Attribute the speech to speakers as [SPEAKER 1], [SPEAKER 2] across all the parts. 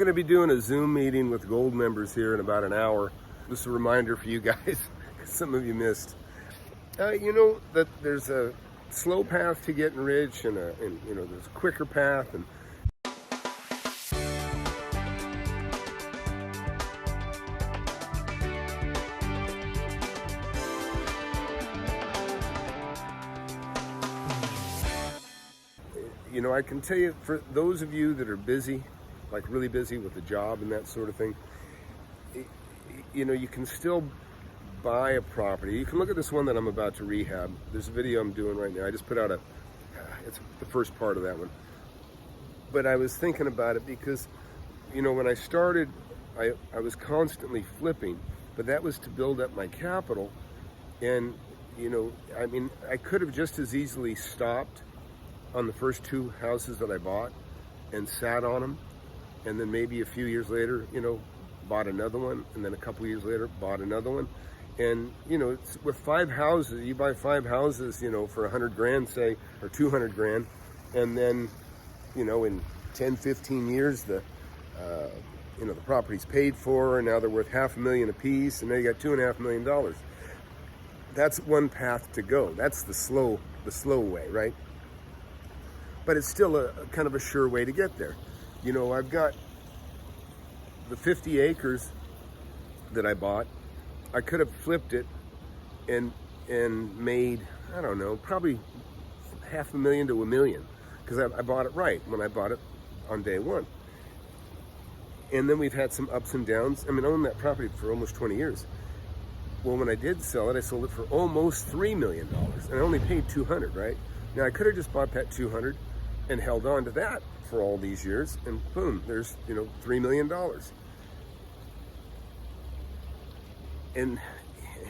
[SPEAKER 1] going to be doing a Zoom meeting with gold members here in about an hour. Just a reminder for you guys, some of you missed. You know that there's a slow path to getting rich and you know, there's a quicker path. And you know, I can tell you, for those of you that are busy, like really busy with a job and that sort of thing, you know, you can still buy a property. You can look at this one that I'm about to rehab. There's a video I'm doing right now. I just put out it's the first part of that one. But I was thinking about it because, you know, when I started, I was constantly flipping, but that was to build up my capital. And, you know, I mean, I could have just as easily stopped on the first two houses that I bought and sat on them, and then maybe a few years later, you know, bought another one, and then a couple years later bought another one. And, you know, it's with 5 houses, you buy 5 houses, you know, for 100 grand, say, or 200 grand, and then, you know, in 10, 15 years, you know, the property's paid for, and now they're worth $500,000 a piece, and now you got $2.5 million. That's one path to go. That's the slow way, right? But it's still a kind of a sure way to get there. You know, I've got the 50 acres that I bought. I could have flipped it and made, I don't know, probably $500,000 to $1 million, because I bought it right when I bought it on day one. And then we've had some ups and downs. I mean, I owned that property for almost 20 years. Well, when I did sell it, I sold it for almost $3 million, and I only paid $200, right? Now, I could have just bought that $200 and held on to that for all these years, and boom, there's, you know, $3 million. And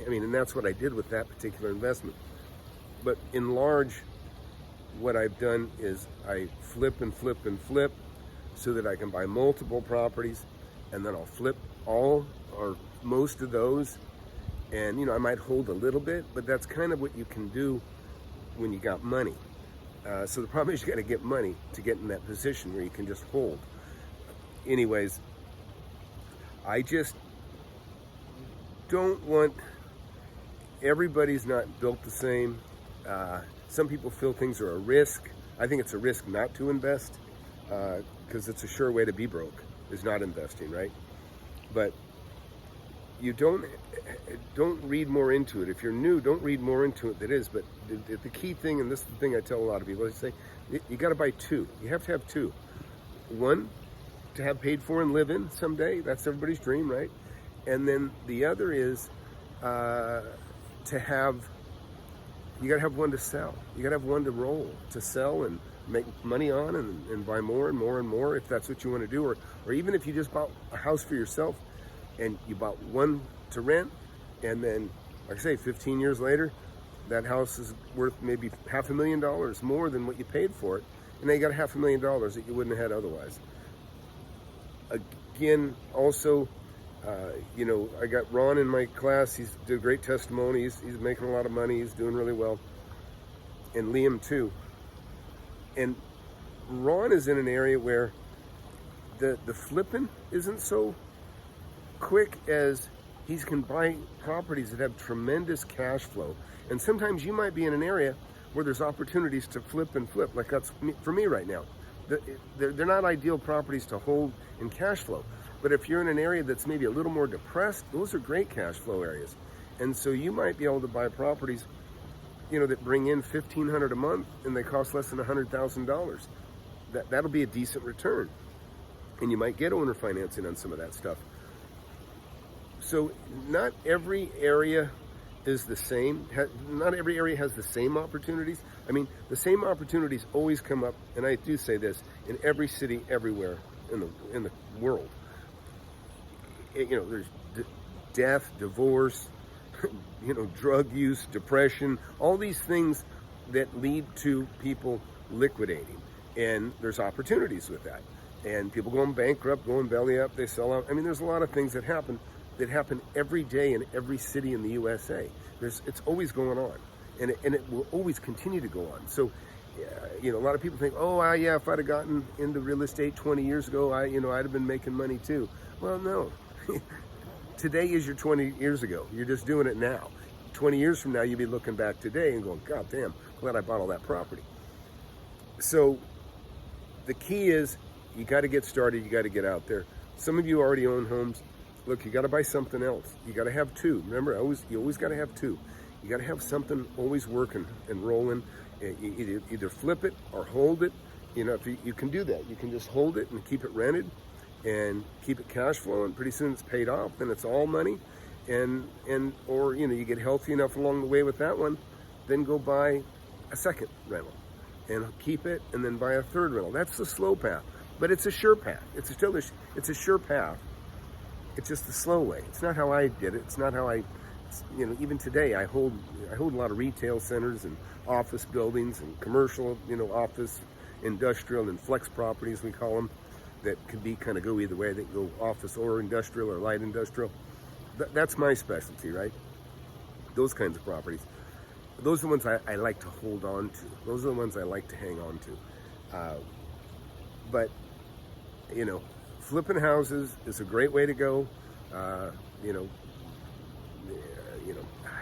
[SPEAKER 1] I mean, and that's what I did with that particular investment. But in large, what I've done is I flip and flip and flip so that I can buy multiple properties, and then I'll flip all or most of those. And, you know, I might hold a little bit, but that's kind of what you can do when you got money. So the problem is you got to get money to get in that position where you can just hold. Anyways, I just don't want, everybody's not built the same. Some people feel things are a risk. I think it's a risk not to invest, because it's a sure way to be broke, is not investing, right? But you don't read more into it. If you're new, don't read more into it than it is. But the key thing, and this is the thing I tell a lot of people, I say, you got to buy 2. You have to have 2. One, to have paid for and live in someday. That's everybody's dream, right? And then the other is to have, you got to have one to sell. You got to have one to roll, to sell and make money on, and buy more and more and more, if that's what you want to do. Or even if you just bought a house for yourself, and you bought one to rent, and then, like I say, 15 years later, that house is worth maybe $500,000 more than what you paid for it, and now you got $500,000 that you wouldn't have had otherwise. Again, also, you know, I got Ron in my class. He's did a great testimony. He's making a lot of money. He's doing really well, and Liam too. And Ron is in an area where the flipping isn't so quick, as he can buy properties that have tremendous cash flow. And sometimes you might be in an area where there's opportunities to flip and flip, like that's for me right now. They're not ideal properties to hold in cash flow, but if you're in an area that's maybe a little more depressed, those are great cash flow areas. And so you might be able to buy properties, you know, that bring in $1,500 a month, and they cost less than $100,000. That'll be a decent return, and you might get owner financing on some of that stuff. So not every area is the same. Not every area has the same opportunities. I mean, the same opportunities always come up, and I do say this, in every city, everywhere in the world. You know, there's death, divorce, you know, drug use, depression, all these things that lead to people liquidating. And there's opportunities with that. And people going bankrupt, going belly up, they sell out. I mean, there's a lot of things that happen every day in every city in the USA. It's always going on, and it will always continue to go on. So a lot of people think, oh, yeah, if I'd have gotten into real estate 20 years ago, I'd have been making money too. Well, no. Today is your 20 years ago. You're just doing it now. 20 years from now, you'll be looking back today and going, God damn, glad I bought all that property. So the key is you got to get started. You got to get out there. Some of you already own homes. Look, you got to buy something else. You got to have two. Remember, you always got to have two. You got to have something always working and rolling. Either flip it or hold it. If you can do that, you can just hold it and keep it rented and keep it cash flowing. Pretty soon it's paid off, then it's all money. Or you get healthy enough along the way with that one, then go buy a second rental and keep it, and then buy a third rental. That's the slow path, but it's a sure path. It's a sure path. It's just the slow way. It's not how I did it. It's not how even today I hold a lot of retail centers and office buildings and commercial, office, industrial, and flex properties, we call them, that could be kind of go either way. They can go office or industrial or light industrial. That's my specialty, right? Those kinds of properties. Those are the ones I like to hold on to. Those are the ones I like to hang on to. But flipping houses is a great way to go.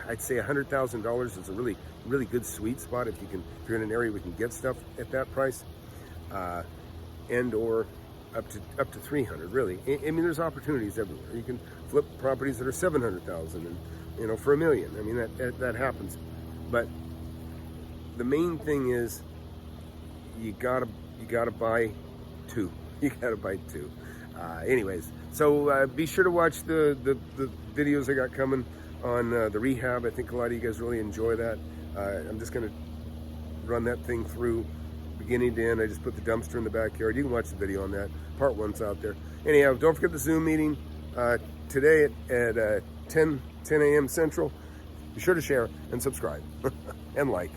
[SPEAKER 1] I'd say $100,000 is a really, really good sweet spot if you're in an area we can get stuff at that price, and or up to 300. Really, I mean, there's opportunities everywhere. You can flip properties that are 700,000 and for $1 million. I mean, that happens. But the main thing is you gotta buy two. You gotta buy two. Anyways, so be sure to watch the videos I got coming on the rehab. I think a lot of you guys really enjoy that. I'm just gonna run that thing through beginning to end. I just put the dumpster in the backyard. You can watch the video on that. Part one's out there. Anyhow, don't forget the Zoom meeting today at 10 a.m. Central. Be sure to share and subscribe and like.